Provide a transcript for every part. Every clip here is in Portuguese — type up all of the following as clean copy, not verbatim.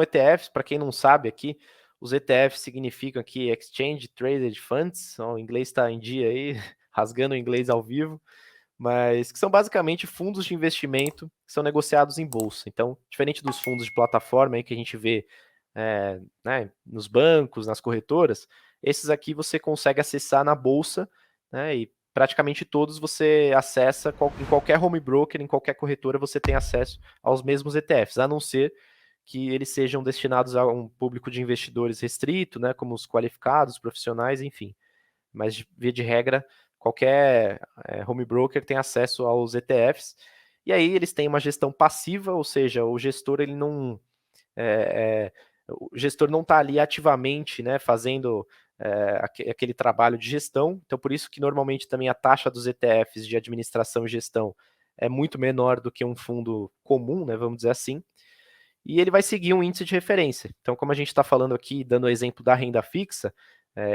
ETFs, para quem não sabe aqui, os ETFs significam aqui Exchange Traded Funds, o inglês está em dia aí, rasgando o inglês ao vivo, mas que são basicamente fundos de investimento que são negociados em bolsa. Então, diferente dos fundos de plataforma aí que a gente vê né, nos bancos, nas corretoras, esses aqui você consegue acessar na bolsa, né, e praticamente todos você acessa em qualquer home broker, em qualquer corretora, você tem acesso aos mesmos ETFs, a não ser que eles sejam destinados a um público de investidores restrito, né, como os qualificados, profissionais, enfim. Mas, via de regra, qualquer home broker tem acesso aos ETFs, e aí eles têm uma gestão passiva, ou seja, o gestor ele não o gestor não está ali ativamente, né, fazendo aquele trabalho de gestão, então por isso que normalmente também a taxa dos ETFs de administração e gestão é muito menor do que um fundo comum, né, vamos dizer assim, e ele vai seguir um índice de referência. Então, como a gente está falando aqui, dando o exemplo da renda fixa,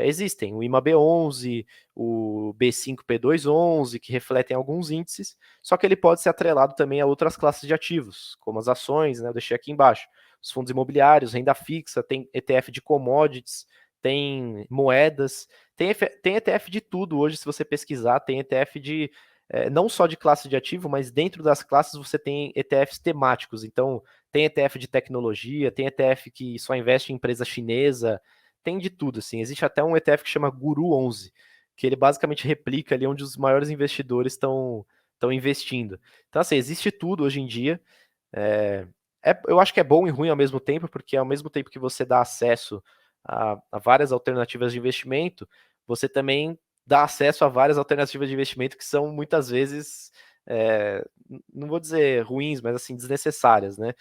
existem o IMAB11, o B5P211, que refletem alguns índices, só que ele pode ser atrelado também a outras classes de ativos, como as ações, né, eu deixei aqui embaixo, os fundos imobiliários, renda fixa, tem ETF de commodities, tem moedas, tem ETF de tudo hoje, se você pesquisar, tem ETF de não só de classe de ativo, mas dentro das classes você tem ETFs temáticos. Então, tem ETF de tecnologia, tem ETF que só investe em empresa chinesa, tem de tudo, assim. Existe até um ETF que chama Guru 11, que ele basicamente replica ali onde os maiores investidores estão investindo. Então, assim, existe tudo hoje em dia. Eu acho que é bom e ruim ao mesmo tempo, porque ao mesmo tempo que você dá acesso a várias alternativas de investimento, você também dá acesso a várias alternativas de investimento que são muitas vezes, não vou dizer ruins, mas assim, desnecessárias, né?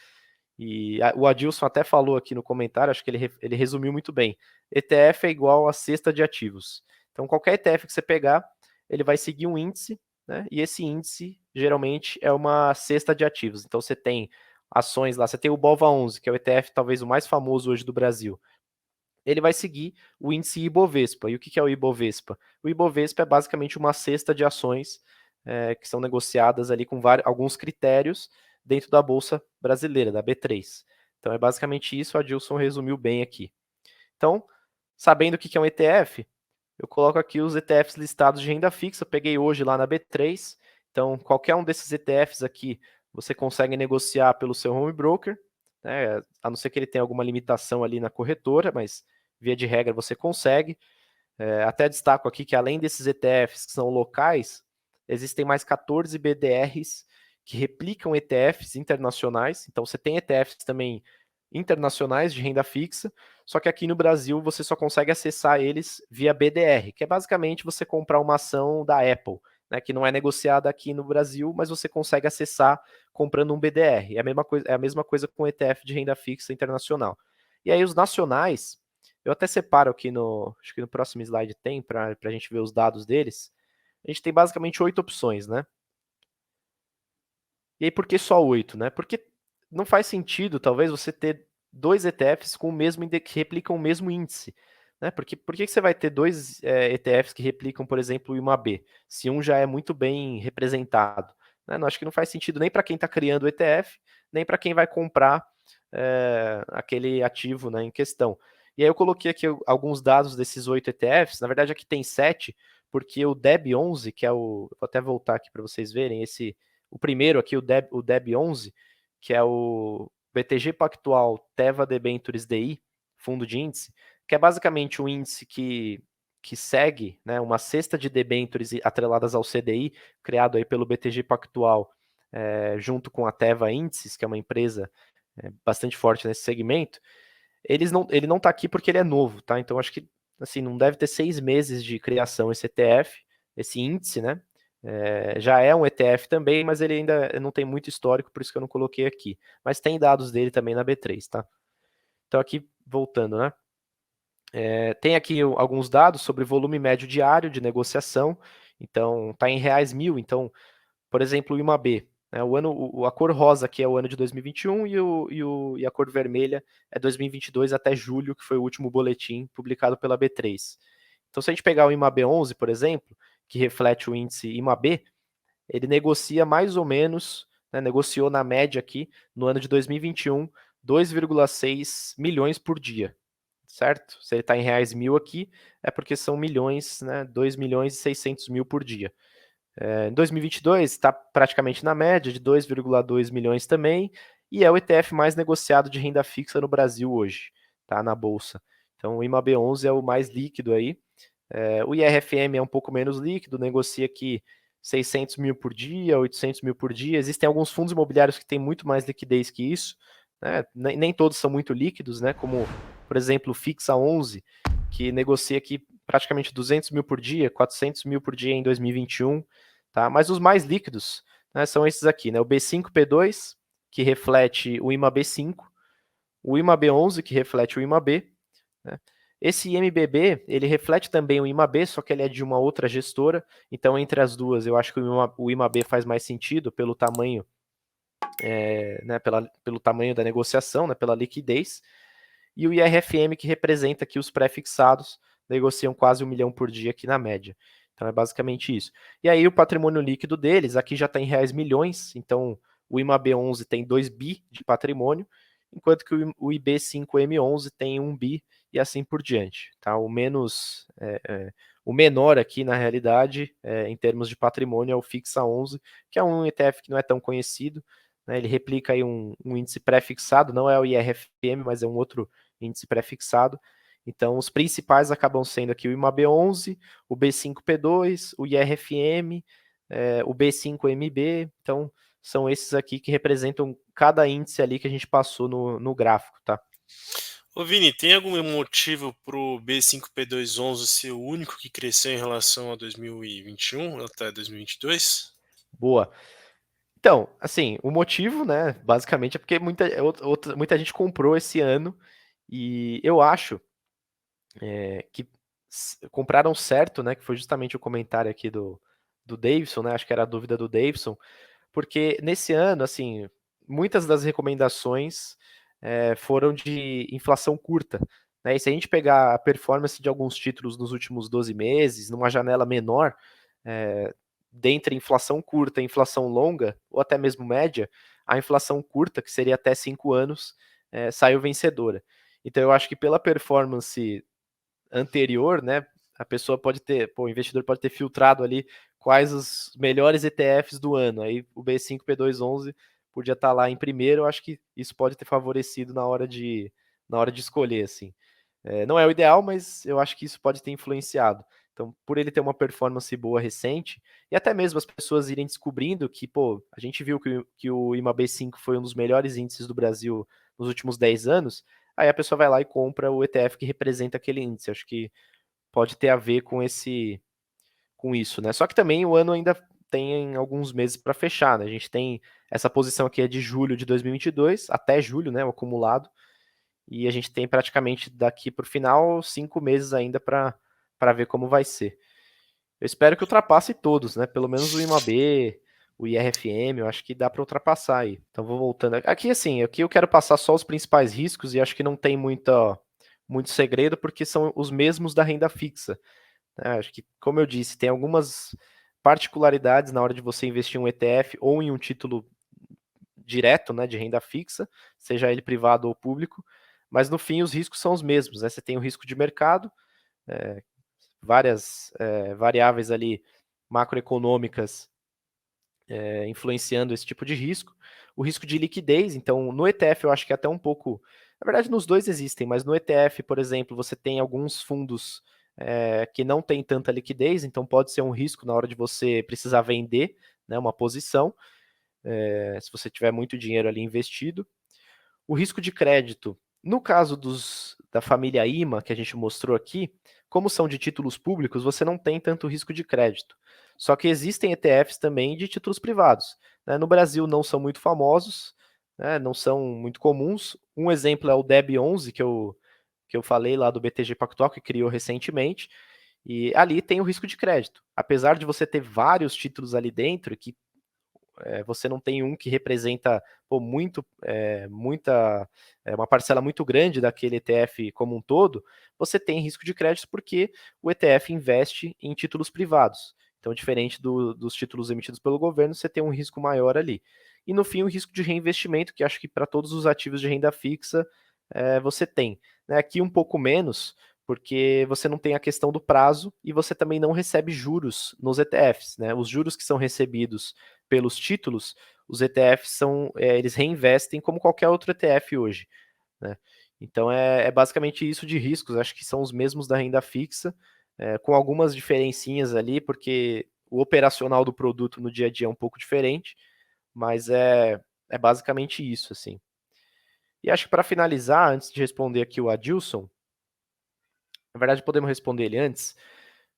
E o Adilson até falou aqui no comentário, acho que ele resumiu muito bem. ETF é igual a cesta de ativos. Então, qualquer ETF que você pegar, ele vai seguir um índice, né? E esse índice, geralmente, é uma cesta de ativos. Então, você tem ações lá, você tem o BOVA11, que é o ETF talvez o mais famoso hoje do Brasil. Ele vai seguir o índice Ibovespa. E o que é o Ibovespa? O Ibovespa é basicamente uma cesta de ações que são negociadas ali com alguns critérios dentro da Bolsa Brasileira, da B3. Então é basicamente isso, a Adilson resumiu bem aqui. Então, sabendo o que é um ETF, eu coloco aqui os ETFs listados de renda fixa, eu peguei hoje lá na B3, então qualquer um desses ETFs aqui você consegue negociar pelo seu home broker, né, a não ser que ele tenha alguma limitação ali na corretora, mas via de regra você consegue. Até destaco aqui que além desses ETFs que são locais, existem mais 14 BDRs que replicam ETFs internacionais. Então você tem ETFs também internacionais de renda fixa, só que aqui no Brasil você só consegue acessar eles via BDR, que é basicamente você comprar uma ação da Apple, né, que não é negociada aqui no Brasil, mas você consegue acessar comprando um BDR. É a mesma coisa com ETF de renda fixa internacional. E aí os nacionais, eu até separo aqui acho que no próximo slide tem, para a gente ver os dados deles. A gente tem basicamente 8 opções, né? E aí por que só 8, né? Porque não faz sentido, talvez, você ter dois ETFs com o mesmo que replicam o mesmo índice. Né? Porque por que você vai ter dois ETFs que replicam, por exemplo, o IMAB, se um já é muito bem representado? Né? Não, acho que não faz sentido nem para quem está criando o ETF, nem para quem vai comprar aquele ativo, né, em questão. E aí eu coloquei aqui alguns dados desses 8 ETFs, na verdade aqui tem 7, porque o DEB11, que é vou até voltar aqui para vocês verem, o primeiro aqui, o DEB11, que é o BTG Pactual Teva Debentures DI, fundo de índice, que é basicamente um índice que segue, né, uma cesta de debêntures atreladas ao CDI, criado aí pelo BTG Pactual, junto com a Teva Índices, que é uma empresa bastante forte nesse segmento. Ele não está aqui porque ele é novo, tá? Então acho que assim não deve ter 6 meses de criação esse ETF, esse índice, né? Já é um ETF também, mas ele ainda não tem muito histórico, por isso que eu não coloquei aqui. Mas tem dados dele também na B3, tá? Então aqui, voltando, né? Tem aqui alguns dados sobre volume médio diário de negociação. Então, tá em reais mil. Então, por exemplo, o IMAB. Né, a cor rosa aqui é o ano de 2021 e a cor vermelha é 2022 até julho, que foi o último boletim publicado pela B3. Então, se a gente pegar o IMAB 11, por exemplo, que reflete o índice IMAB, ele negocia mais ou menos, né, negociou na média aqui, no ano de 2021, 2,6 milhões por dia, certo? Se ele está em reais 1.000 aqui, é porque são milhões, né? 2 milhões e 600 mil por dia. Em 2022 está praticamente na média de 2,2 milhões também, e é o ETF mais negociado de renda fixa no Brasil hoje, tá? Na bolsa. Então o IMAB11 é o mais líquido aí. O IRFM é um pouco menos líquido, negocia aqui 600 mil por dia, 800 mil por dia. Existem alguns fundos imobiliários que têm muito mais liquidez que isso, né? Nem todos são muito líquidos, né? Como, por exemplo, o Fixa 11, que negocia aqui praticamente 200 mil por dia, 400 mil por dia em 2021, tá? Mas os mais líquidos, né, são esses aqui, né? O B5P2, que reflete o IMAB5, o IMAB11, que reflete o IMAB, né? Esse IMBB, ele reflete também o IMAB, só que ele é de uma outra gestora, então entre as duas eu acho que o IMAB faz mais sentido pelo tamanho, né, pelo tamanho da negociação, né, pela liquidez, e o IRFM, que representa aqui os pré-fixados, negociam quase 1 milhão por dia aqui na média. Então é basicamente isso. E aí o patrimônio líquido deles, aqui já está em reais milhões, então o IMAB11 tem 2 bi de patrimônio, enquanto que o IB5M11 tem 1 bi e assim por diante. Tá? O menor aqui, na realidade, em termos de patrimônio, é o Fixa 11, que é um ETF que não é tão conhecido, né? Ele replica aí um índice pré-fixado, não é o IRFM, mas é um outro índice pré-fixado. Então, os principais acabam sendo aqui o IMAB11, o B5P2, o IRFM, o B5MB. Então, são esses aqui que representam cada índice ali que a gente passou no gráfico, tá? Ô Vini, tem algum motivo para o B5P211 ser o único que cresceu em relação a 2021 até 2022? Boa. Então, assim, o motivo, né, basicamente é porque muita gente comprou esse ano e eu acho que compraram certo, né, que foi justamente o comentário aqui do Davidson, né, acho que era a dúvida do Davidson, porque nesse ano, assim, muitas das recomendações foram de inflação curta, né, e se a gente pegar a performance de alguns títulos nos últimos 12 meses, numa janela menor, dentre inflação curta e inflação longa, ou até mesmo média, a inflação curta, que seria até 5 anos, saiu vencedora. Então eu acho que pela performance anterior, né, a pessoa pode ter, o investidor pode ter filtrado ali quais os melhores ETFs do ano. Aí o B5 P211 podia estar lá em primeiro, eu acho que isso pode ter favorecido na hora de escolher, assim. Não é o ideal, mas eu acho que isso pode ter influenciado. Então, por ele ter uma performance boa recente, e até mesmo as pessoas irem descobrindo que, a gente viu que o IMAB5 foi um dos melhores índices do Brasil nos últimos 10 anos, aí a pessoa vai lá e compra o ETF que representa aquele índice. Acho que pode ter a ver com isso, né? Só que também o ano ainda tem alguns meses para fechar, né? A gente tem essa posição aqui é de julho de 2022 até julho, né? O acumulado, e a gente tem praticamente daqui para o final 5 meses ainda para ver como vai ser. Eu espero que ultrapasse todos, né? Pelo menos o IMAB, o IRFM, eu acho que dá para ultrapassar aí. Então vou voltando. Aqui, assim, aqui eu quero passar só os principais riscos e acho que não tem muito segredo, porque são os mesmos da renda fixa, né? Acho que, como eu disse, tem algumas particularidades na hora de você investir em um ETF ou em um título direto, né, de renda fixa, seja ele privado ou público, mas no fim os riscos são os mesmos, né? Você tem o risco de mercado, várias variáveis ali macroeconômicas influenciando esse tipo de risco. O risco de liquidez, então no ETF eu acho que é até um pouco. Na verdade, nos dois existem, mas no ETF, por exemplo, você tem alguns fundos que não tem tanta liquidez, então pode ser um risco na hora de você precisar vender, né, uma posição, se você tiver muito dinheiro ali investido. O risco de crédito, no caso da família IMA, que a gente mostrou aqui, como são de títulos públicos, você não tem tanto risco de crédito. Só que existem ETFs também de títulos privados, né? No Brasil não são muito famosos, né? Não são muito comuns. Um exemplo é o DEB11, que eu falei lá do BTG Pactual, que criou recentemente, e ali tem o risco de crédito. Apesar de você ter vários títulos ali dentro, que você não tem um que representa uma parcela muito grande daquele ETF como um todo, você tem risco de crédito porque o ETF investe em títulos privados. Então, diferente dos títulos emitidos pelo governo, você tem um risco maior ali. e no fim o risco de reinvestimento, que acho que para todos os ativos de renda fixa você tem. Né? Aqui um pouco menos, porque você não tem a questão do prazo e você também não recebe juros nos ETFs. Né? Os juros que são recebidos pelos títulos, os ETFs eles reinvestem como qualquer outro ETF hoje. Né? Então é basicamente isso de riscos, acho que são os mesmos da renda fixa, com algumas diferencinhas ali, porque o operacional do produto no dia a dia é um pouco diferente, mas é basicamente isso, assim. E acho que para finalizar, antes de responder aqui o Adilson, na verdade podemos responder ele antes,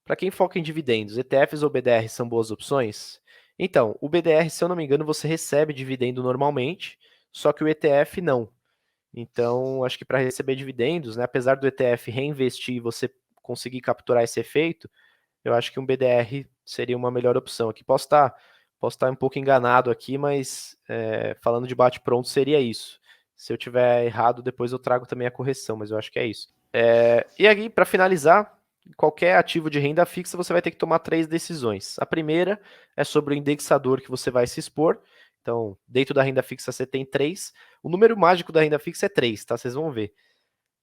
para quem foca em dividendos, ETFs ou BDR são boas opções? Então, o BDR, se eu não me engano, você recebe dividendo normalmente, só que o ETF não. Então, acho que para receber dividendos, né, apesar do ETF reinvestir e você conseguir capturar esse efeito, eu acho que um BDR seria uma melhor opção. Aqui posso estar um pouco enganado aqui, mas falando de bate-pronto seria isso. Se eu tiver errado, depois eu trago também a correção, mas eu acho que é isso. E aí, para finalizar, qualquer ativo de renda fixa você vai ter que tomar 3 decisões. A primeira é sobre o indexador que você vai se expor. Então, dentro da renda fixa você tem 3. O número mágico da renda fixa é 3, tá? Vocês vão ver.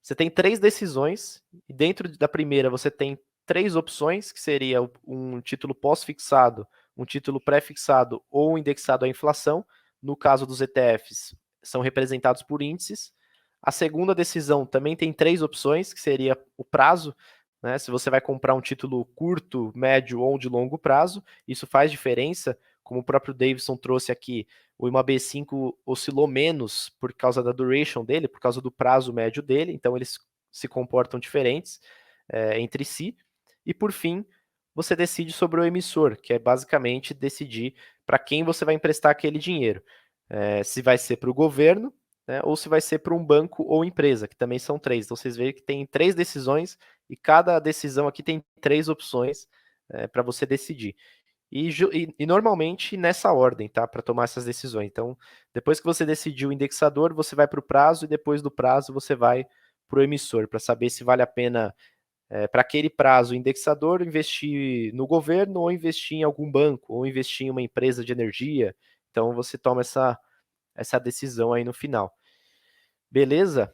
Você tem 3 decisões, e dentro da primeira você tem 3 opções, que seria um título pós-fixado, um título pré-fixado ou indexado à inflação. No caso dos ETFs, são representados por índices. A segunda decisão também tem 3 opções, que seria o prazo, né? Se você vai comprar um título curto, médio ou de longo prazo, isso faz diferença, como o próprio Davidson trouxe aqui, o IMAB5 oscilou menos por causa da duration dele, por causa do prazo médio dele, então eles se comportam diferentes entre si. E por fim, você decide sobre o emissor, que é basicamente decidir para quem você vai emprestar aquele dinheiro. Se vai ser para o governo, né, ou se vai ser para um banco ou empresa, que também são 3. Então vocês veem que tem 3 decisões e cada decisão aqui tem 3 opções para você decidir. E normalmente nessa ordem, tá? Para tomar essas decisões. Então, depois que você decidiu o indexador, você vai para o prazo e depois do prazo você vai para o emissor, para saber se vale a pena, para aquele prazo, o indexador, investir no governo ou investir em algum banco, ou investir em uma empresa de energia. Então, você toma essa decisão aí no final. Beleza?